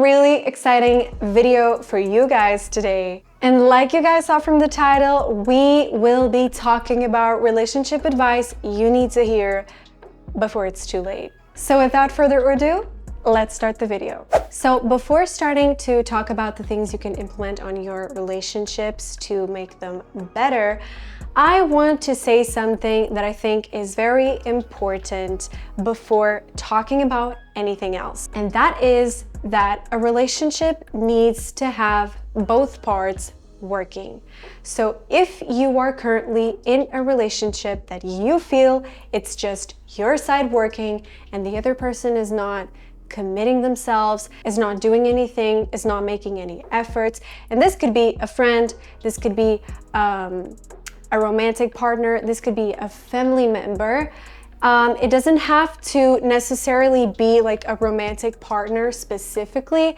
really exciting video for you guys today. And like you guys saw from the title, we will be talking about relationship advice you need to hear before it's too late. So without further ado, let's start the video. So before starting to talk about the things you can implement on your relationships to make them better, I want to say something that I think is very important before talking about anything else. And that is that a relationship needs to have both parts working. So if you are currently in a relationship that you feel it's just your side working and the other person is not committing themselves, is not doing anything, is not making any efforts, and this could be a friend, this could be a romantic partner, this could be a family member. It doesn't have to necessarily be like a romantic partner specifically.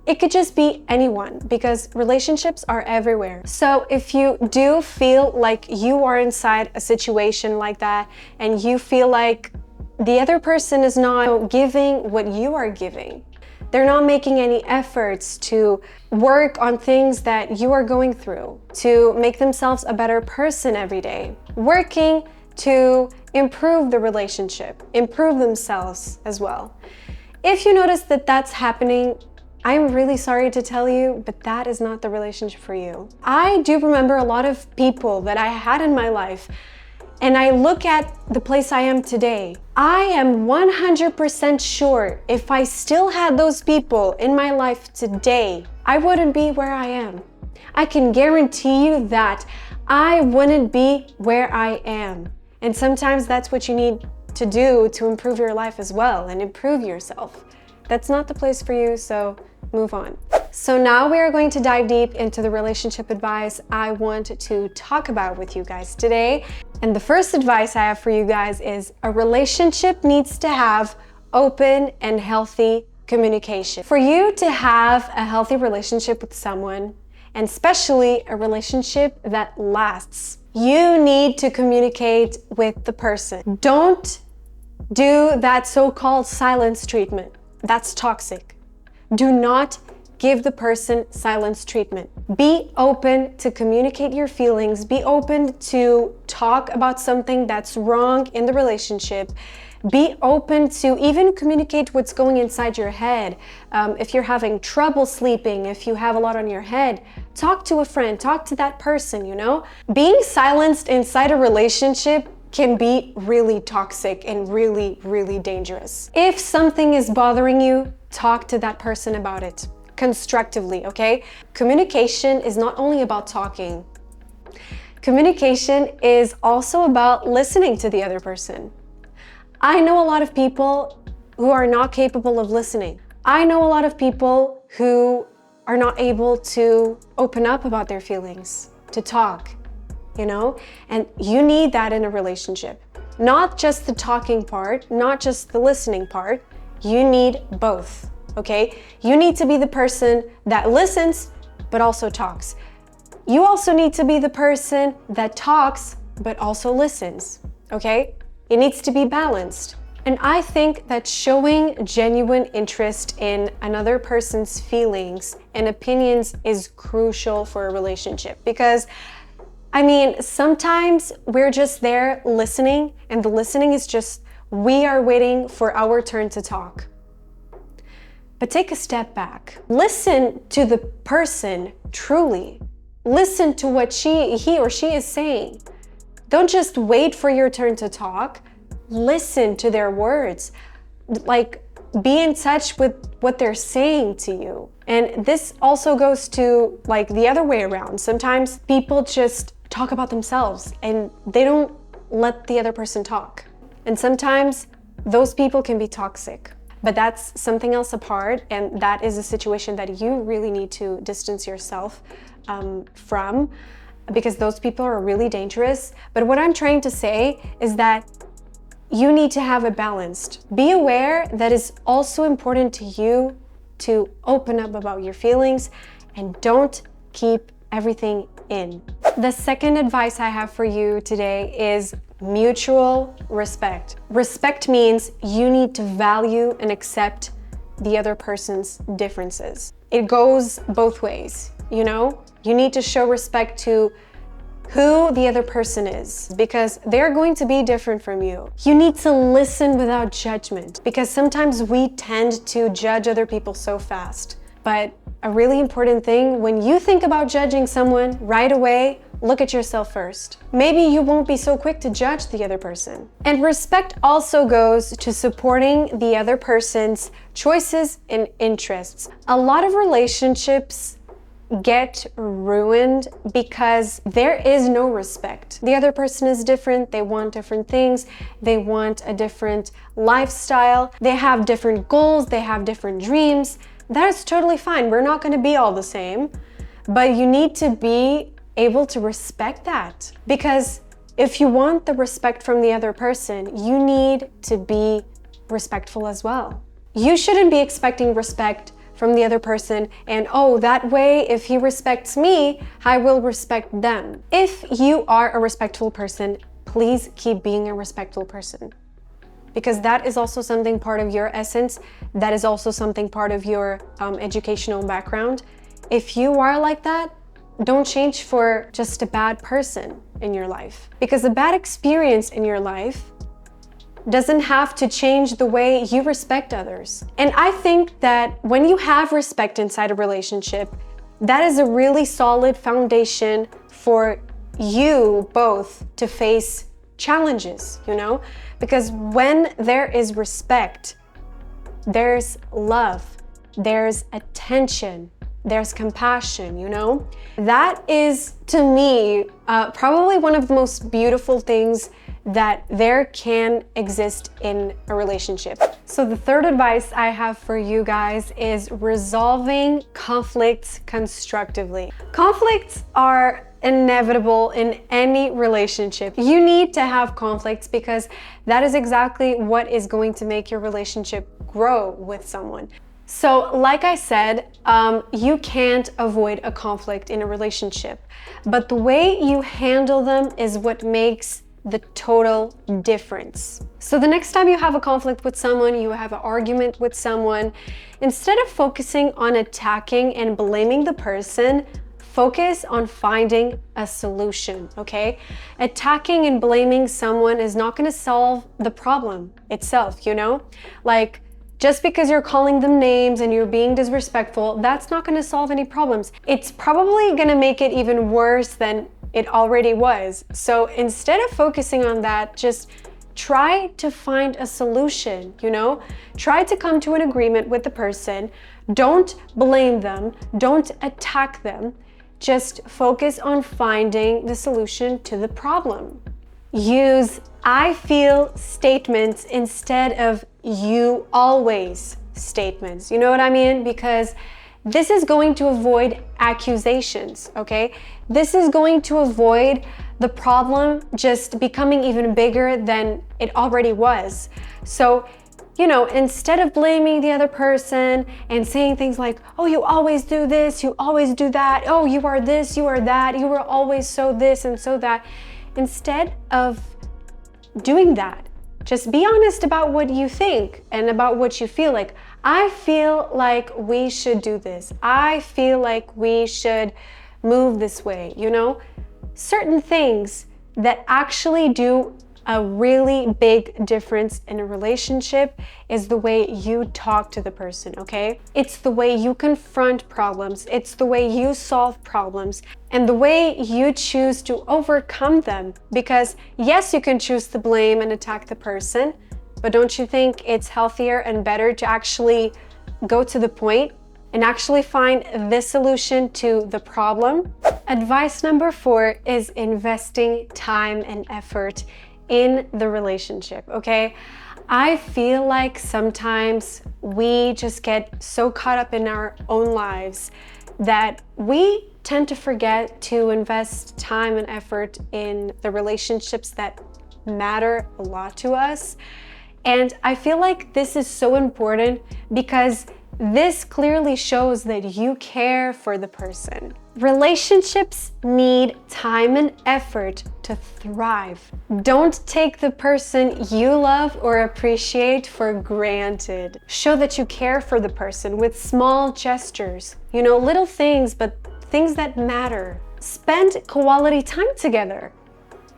It could just be anyone, because relationships are everywhere. So if you do feel like you are inside a situation like that and you feel like the other person is not giving what you are giving, they're not making any efforts to work on things that you are going through, to make themselves a better person every day, working to improve the relationship, improve themselves as well. If you notice that that's happening, I'm really sorry to tell you, but that is not the relationship for you. I do remember a lot of people that I had in my life, and I look at the place I am today. I am 100% sure if I still had those people in my life today, I wouldn't be where I am. I can guarantee you that I wouldn't be where I am. And sometimes that's what you need to do to improve your life as well and improve yourself. That's not the place for you, so move on. So now we are going to dive deep into the relationship advice I want to talk about with you guys today. And the first advice I have for you guys is a relationship needs to have open and healthy communication. For you to have a healthy relationship with someone, and especially a relationship that lasts, you need to communicate with the person. Don't do that so-called silence treatment. That's toxic. Do not give the person silence treatment. Be open to communicate your feelings. Be open to talk about something that's wrong in the relationship. Be open to even communicate what's going inside your head. If you're having trouble sleeping, if you have a lot on your head, talk to a friend, talk to that person, you know? Being silenced inside a relationship can be really toxic and really, really dangerous. If something is bothering you, talk to that person about it constructively, okay? Communication is not only about talking. Communication is also about listening to the other person. I know a lot of people who are not capable of listening. I know a lot of people who are not able to open up about their feelings, to talk, you know? And you need that in a relationship. Not just the talking part, not just the listening part. You need both, okay? You need to be the person that listens, but also talks. You also need to be the person that talks, but also listens, okay? It needs to be balanced. And I think that showing genuine interest in another person's feelings and opinions is crucial for a relationship, because I mean, sometimes we're just there listening, and the listening is just, we are waiting for our turn to talk. But take a step back. Listen to the person truly. Listen to what he or she is saying. Don't just wait for your turn to talk. Listen to their words. Like, be in touch with what they're saying to you. And this also goes to like the other way around. Sometimes people just talk about themselves and they don't let the other person talk. And sometimes those people can be toxic, but that's something else apart, and that is a situation that you really need to distance yourself from, because those people are really dangerous. But what I'm trying to say is that you need to have it balanced. Be aware that it's also important to you to open up about your feelings and don't keep everything in. The second advice I have for you today is mutual respect. Respect means you need to value and accept the other person's differences. It goes both ways, you know? You need to show respect to who the other person is, because they're going to be different from you. You need to listen without judgment, because sometimes we tend to judge other people so fast. But a really important thing, when you think about judging someone right away, look at yourself first. Maybe you won't be so quick to judge the other person. And respect also goes to supporting the other person's choices and interests. A lot of relationships get ruined because there is no respect. The other person is different, they want different things, they want a different lifestyle, they have different goals, they have different dreams. That is totally fine. We're not going to be all the same, but you need to be able to respect that. Because if you want the respect from the other person, you need to be respectful as well. You shouldn't be expecting respect from the other person and, oh, that way if he respects me, I will respect them. If you are a respectful person, please keep being a respectful person, because that is also something part of your essence. That is also something part of your educational background. If you are like that, don't change for just a bad person in your life, because a bad experience in your life doesn't have to change the way you respect others. And I think that when you have respect inside a relationship, that is a really solid foundation for you both to face challenges, you know? Because when there is respect, there's love, there's attention, there's compassion, you know? That is, to me, probably one of the most beautiful things that there can exist in a relationship. So the third advice I have for you guys is resolving conflicts constructively. Conflicts are inevitable in any relationship. You need to have conflicts because that is exactly what is going to make your relationship grow with someone. So like I said, you can't avoid a conflict in a relationship, but the way you handle them is what makes the total difference. So the next time you have a conflict with someone, you have an argument with someone, instead of focusing on attacking and blaming the person, focus on finding a solution, okay? Attacking and blaming someone is not gonna solve the problem itself, you know? Like, just because you're calling them names and you're being disrespectful, that's not gonna solve any problems. It's probably gonna make it even worse than it already was. So instead of focusing on that, just try to find a solution, you know? Try to come to an agreement with the person. Don't blame them, don't attack them. Just focus on finding the solution to the problem. Use I feel statements instead of you always statements. You know what I mean? Because this is going to avoid accusations, okay? This is going to avoid the problem just becoming even bigger than it already was. So, you know, instead of blaming the other person and saying things like, oh, you always do this, you always do that, oh, you are this, you are that, you were always so this and so that, instead of doing that, just be honest about what you think and about what you feel like. I feel like we should do this. I feel like we should move this way, you know? Certain things that actually do a really big difference in a relationship is the way you talk to the person, okay? It's the way you confront problems. It's the way you solve problems and the way you choose to overcome them. Because yes, you can choose to blame and attack the person, but don't you think it's healthier and better to actually go to the point and actually find the solution to the problem? Advice number 4 is investing time and effort in the relationship, okay? I feel like sometimes we just get so caught up in our own lives that we tend to forget to invest time and effort in the relationships that matter a lot to us. And I feel like this is so important because This clearly shows that you care for the person. Relationships need time and effort to thrive. Don't take the person you love or appreciate for granted. Show that you care for the person with small gestures, little things, but things that matter. Spend quality time together.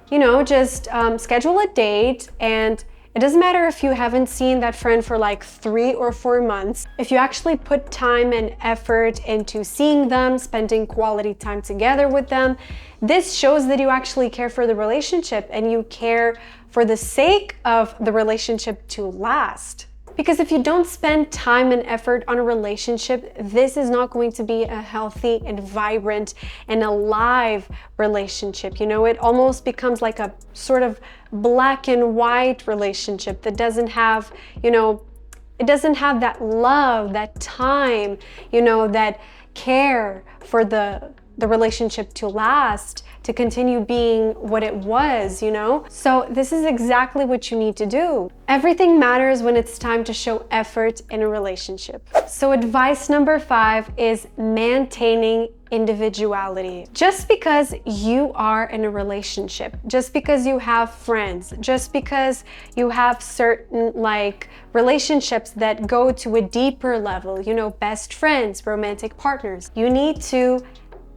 Just schedule a date, and it doesn't matter if you haven't seen that friend for like 3 or 4 months. If you actually put time and effort into seeing them, spending quality time together with them, this shows that you actually care for the relationship and you care for the sake of the relationship to last. Because if you don't spend time and effort on a relationship, this is not going to be a healthy and vibrant and alive relationship. It almost becomes like a sort of black and white relationship that doesn't have, it doesn't have that love, that time, that care for the relationship to last, to continue being what it was, So this is exactly what you need to do. Everything matters when it's time to show effort in a relationship. So advice number 5 is maintaining individuality. Just because you are in a relationship, just because you have friends, just because you have certain relationships that go to a deeper level, best friends, romantic partners, you need to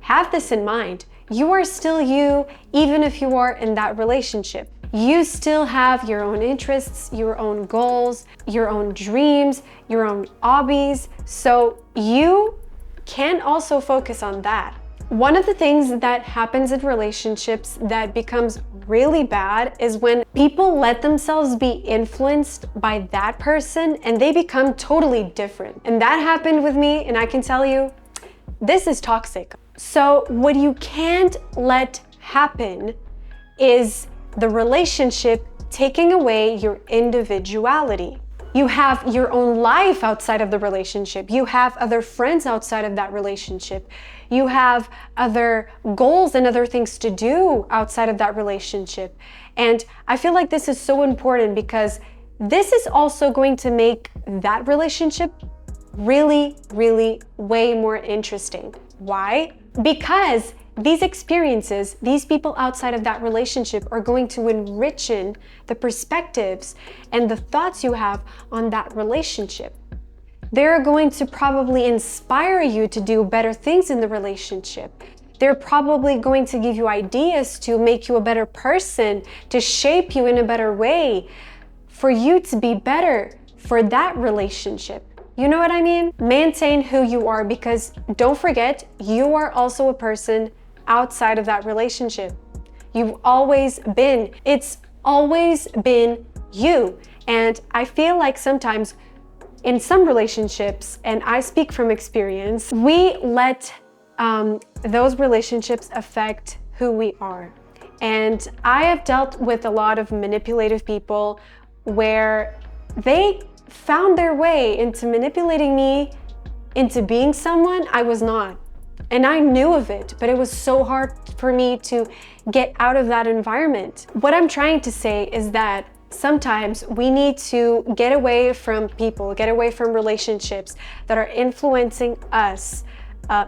have this in mind. You are still you, even if you are in that relationship. You still have your own interests, your own goals, your own dreams, your own hobbies. So you can also focus on that. One of the things that happens in relationships that becomes really bad is when people let themselves be influenced by that person and they become totally different. And that happened with me, and I can tell you, this is toxic. So what you can't let happen is the relationship taking away your individuality. You have your own life outside of the relationship. You have other friends outside of that relationship. You have other goals and other things to do outside of that relationship. And I feel like this is so important because this is also going to make that relationship really, really way more interesting. Why? Because these experiences, these people outside of that relationship are going to enrich the perspectives and the thoughts you have on that relationship. They're going to probably inspire you to do better things in the relationship. They're probably going to give you ideas to make you a better person, to shape you in a better way, for you to be better for that relationship. You know what I mean? Maintain who you are, because don't forget, you are also a person outside of that relationship. You've always been. It's always been you. And I feel like sometimes in some relationships, and I speak from experience, we let those relationships affect who we are. And I have dealt with a lot of manipulative people where they found their way into manipulating me into being someone I was not. And I knew of it, but it was so hard for me to get out of that environment. What I'm trying to say is that sometimes we need to get away from people, get away from relationships that are influencing us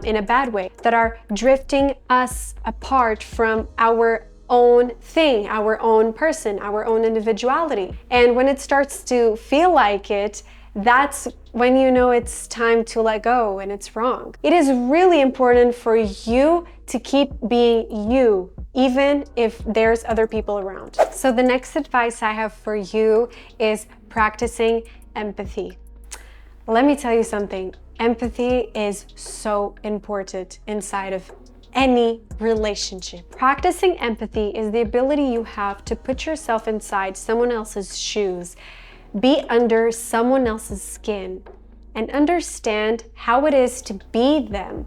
in a bad way, that are drifting us apart from our own thing, our own person, our own individuality. And when it starts to feel like it, that's when you know it's time to let go and it's wrong. It is really important for you to keep being you, even if there's other people around. So the next advice I have for you is practicing empathy. Let me tell you something. Empathy is so important inside of any relationship. Practicing empathy is the ability you have to put yourself inside someone else's shoes, be under someone else's skin, and understand how it is to be them,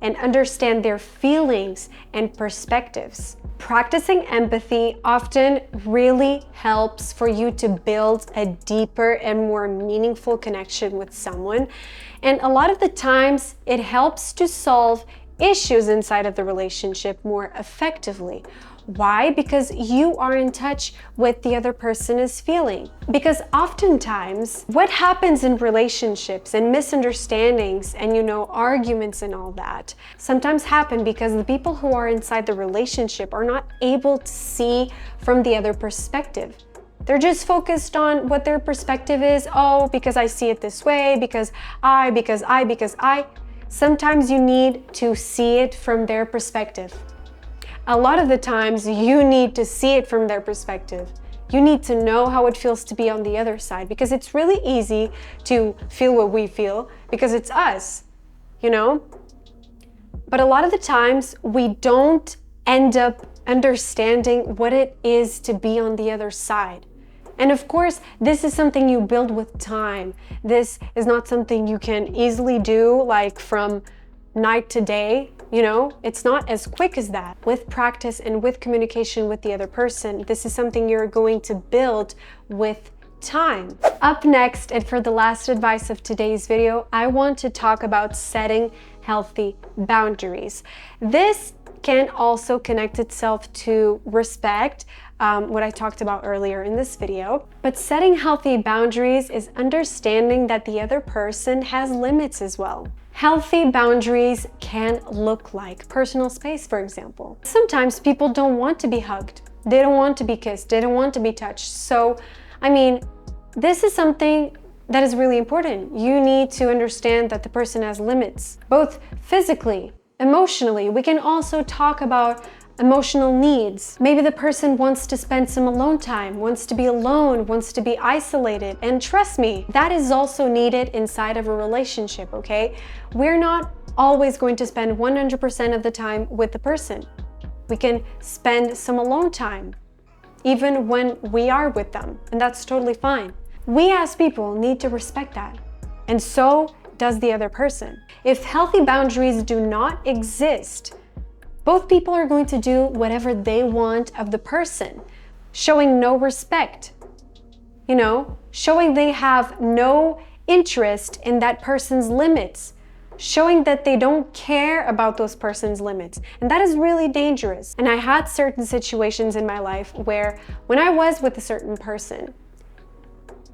and understand their feelings and perspectives. Practicing empathy often really helps for you to build a deeper and more meaningful connection with someone. And a lot of the times it helps to solve issues inside of the relationship more effectively. Why? Because you are in touch with the other person is feeling. Because oftentimes what happens in relationships and misunderstandings and arguments and all that sometimes happen because the people who are inside the relationship are not able to see from the other perspective. They're just focused on what their perspective is. Oh, because I see it this way, because I. Sometimes you need to see it from their perspective. A lot of the times you need to see it from their perspective. You need to know how it feels to be on the other side, because it's really easy to feel what we feel because it's us, But a lot of the times we don't end up understanding what it is to be on the other side. And of course, this is something you build with time. This is not something you can easily do like from night to day. It's not as quick as that. With practice and with communication with the other person, this is something you're going to build with time. Up next, and for the last advice of today's video, I want to talk about setting healthy boundaries. This can also connect itself to respect, what I talked about earlier in this video. But setting healthy boundaries is understanding that the other person has limits as well. Healthy boundaries can look like personal space, for example. Sometimes people don't want to be hugged. They don't want to be kissed. They don't want to be touched. So, this is something that is really important. You need to understand that the person has limits, both physically, emotionally. We can also talk about emotional needs. Maybe the person wants to spend some alone time, wants to be alone, wants to be isolated. And trust me, that is also needed inside of a relationship, okay? We're not always going to spend 100% of the time with the person. We can spend some alone time, even when we are with them, and that's totally fine. We as people need to respect that, and so does the other person. If healthy boundaries do not exist, both people are going to do whatever they want of the person, showing no respect, showing they have no interest in that person's limits, showing that they don't care about those person's limits. And that is really dangerous. And I had certain situations in my life where when I was with a certain person,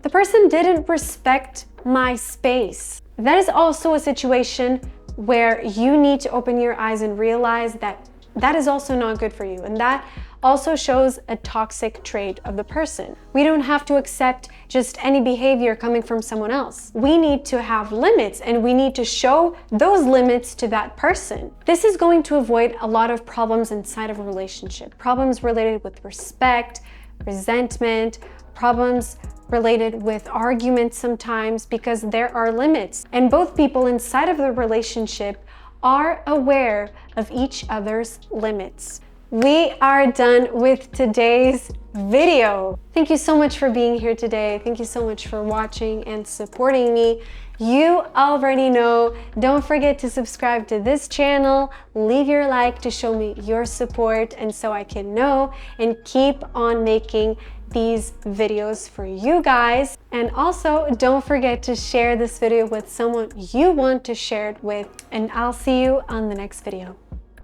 the person didn't respect my space. That is also a situation where you need to open your eyes and realize that that is also not good for you. And that also shows a toxic trait of the person. We don't have to accept just any behavior coming from someone else. We need to have limits, and we need to show those limits to that person. This is going to avoid a lot of problems inside of a relationship. Problems related with respect, resentment, problems related with arguments sometimes, because there are limits. And both people inside of the relationship are aware of each other's limits. We are done with today's video. Thank you so much for being here today. Thank you so much for watching and supporting me. You already know, don't forget to subscribe to this channel, leave your like to show me your support and so I can know and keep on making these videos for you guys. And also don't forget to share this video with someone you want to share it with, and I'll see you on the next video.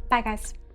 Bye guys.